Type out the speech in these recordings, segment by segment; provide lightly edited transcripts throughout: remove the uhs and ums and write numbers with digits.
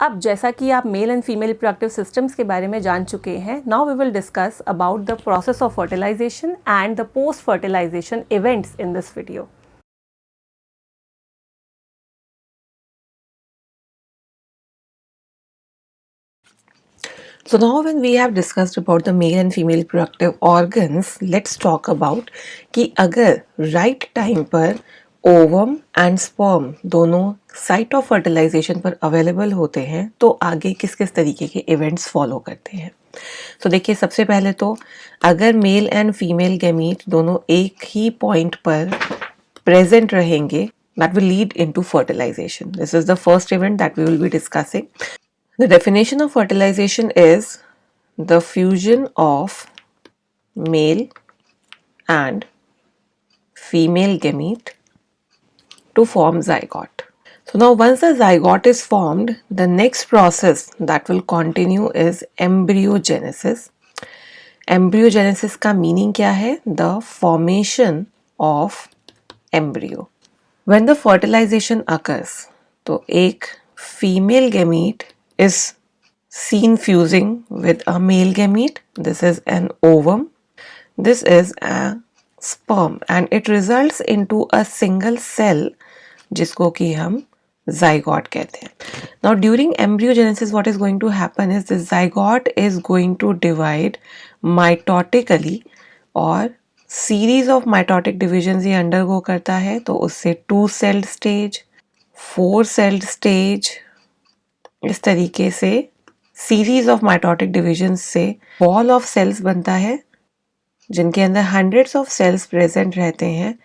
अब जैसा कि आप male and female reproductive systems के बारे में जान चुके हैं, now we will discuss about the process of fertilisation and the post fertilisation events in this video. So now when we have discussed about the male and female reproductive organs, let's talk about कि अगर right time पर ovum and sperm दोनों site of fertilisation पर available होते हैं तो आगे किस किस तरीके के इवेंट्स फॉलो करते हैं. तो देखिए, सबसे पहले तो अगर मेल एंड फीमेल गैमीट दोनों एक ही पॉइंट पर प्रेजेंट रहेंगे, that will lead into fertilization. This is the first event that we will be discussing. The definition of fertilization is the fusion of male and female gamete to form zygote. So now once the zygote is formed, the next process that will continue is embryogenesis. Embryogenesis का meaning क्या है? The formation of embryo. When the fertilization occurs, तो एक female gamete is seen fusing with a male gamete. This is an ovum. This is a sperm and it results into a single cell जिसको कि हम zygote कहते हैं. Now during embryogenesis what is going to happen is the zygote is going to divide mitotically और series of mitotic divisions ये undergo करता है. तो उससे 2-celled stage, 4-celled stage, इस तरीके से series of mitotic divisions से wall of cells बनता है जिनके अंदर hundreds of cells present रहते हैं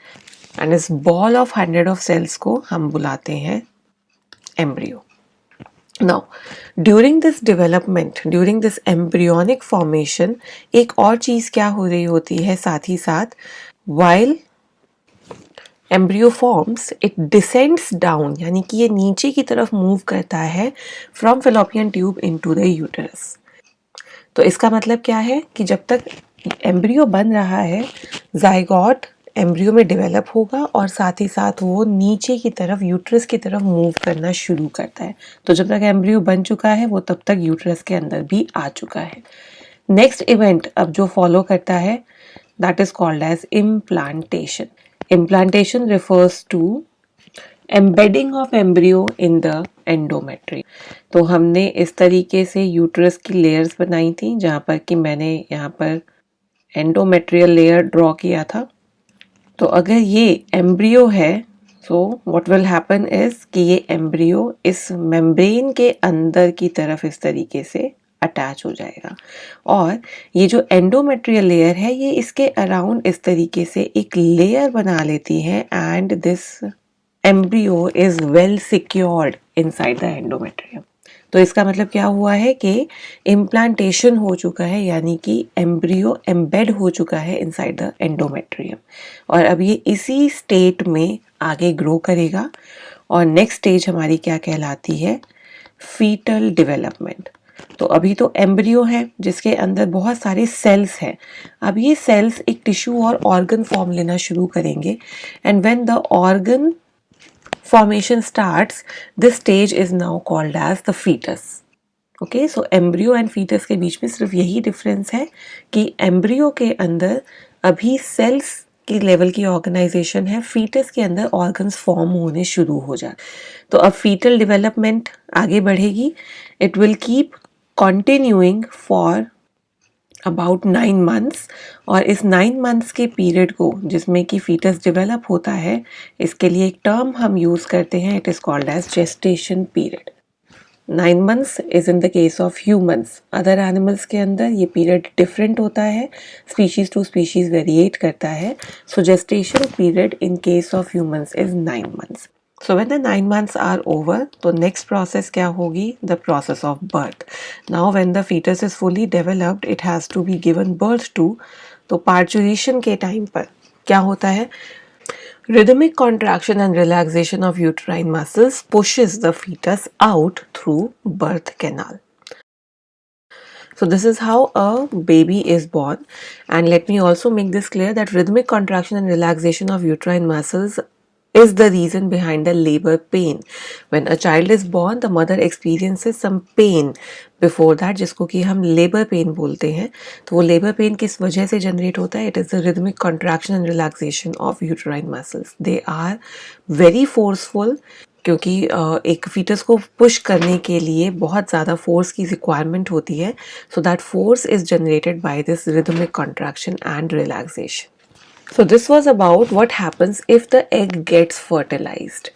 and इस ball of 100 of cells को हम बुलाते हैं embryo. Now, during this development, during this embryonic formation, एक और चीज़ क्या हो रही होती है साथ ही साथ, while embryo forms, it descends down, यानी कि ये नीचे की तरफ move करता है from fallopian tube into the uterus. तो इसका मतलब क्या है कि जब तक एम्ब्रियो बन रहा है, जाइगोट एम्ब्रियो में डेवलप होगा और साथ ही साथ वो नीचे की तरफ यूट्रस की तरफ मूव करना शुरू करता है. तो जब तक एम्ब्रियो बन चुका है वो तब तक यूट्रस के अंदर भी आ चुका है. नेक्स्ट इवेंट अब जो फॉलो करता है that is called as implantation. Implantation refers to embedding of embryo in the endometrium. तो हमने इस तरीके से यूट्रस की लेयर्स बनाई थी जहाँ पर कि मैंने यहाँ पर एंडोमेट्रियल लेयर ड्रॉ किया था. तो अगर ये एम्ब्रियो है so what will happen is कि ये एम्ब्रियो इस मेम्ब्रेन के अंदर की तरफ इस तरीके से अटैच हो जाएगा और ये जो एंडोमेट्रियल लेयर है ये इसके अराउंड इस तरीके से एक लेयर बना लेती है and this embryo is well secured inside the endometrium. तो इसका मतलब क्या हुआ है कि इम्प्लांटेशन हो चुका है, यानी कि एम्ब्रियो एम्बेड हो चुका है इनसाइड द एंडोमेट्रियम और अब ये इसी स्टेट में आगे ग्रो करेगा. और नेक्स्ट स्टेज हमारी क्या कहलाती है? Foetal development. तो अभी तो एम्ब्रियो है जिसके अंदर बहुत सारे सेल्स हैं. अब ये सेल्स एक टिश्यू और ऑर्गन फॉर्म लेना शुरू करेंगे and when the organ formation starts, this stage is now called as the fetus. Okay, so embryo and fetus के बीच में सिर्फ यही डिफरेंस है कि एम्ब्रियो के अंदर अभी सेल्स की लेवल की ऑर्गेनाइजेशन है, फीटस के अंदर ऑर्गन्स फॉर्म होने शुरू हो जाए. तो अब फीटल डेवलपमेंट आगे बढ़ेगी. It will keep continuing for about 9 months और इस 9 months के पीरियड को जिसमें कि फीटस डेवलप होता है इसके लिए एक टर्म हम यूज़ करते हैं. It is called as gestation period. 9 months is in the case of humans. Other animals के अंदर ये पीरियड डिफरेंट होता है, स्पीशीज़ टू स्पीशीज़ वेरिएट करता है. So gestation period in case of humans is 9 months. So when the 9 months are over, तो next process क्या होगी? The process of birth. Now when the fetus is fully developed, it has to be given birth to. तो parturition के time पर क्या होता है? Rhythmic contraction and relaxation of uterine muscles pushes the fetus out through birth canal. So this is how a baby is born, and let me also make this clear that rhythmic contraction and relaxation of uterine muscles is the reason behind the labor pain. When a child is born, the mother experiences some pain before that, जिसको कि हम labor pain बोलते हैं. तो वो labor pain किस वजह से generate होता है? It is the rhythmic contraction and relaxation of uterine muscles. They are very forceful, क्योंकि एक फीटस को पुश करने के लिए बहुत ज़्यादा फोर्स की रिक्वायरमेंट होती है. So that force is generated by this rhythmic contraction and relaxation. So this was about what happens if the egg gets fertilized.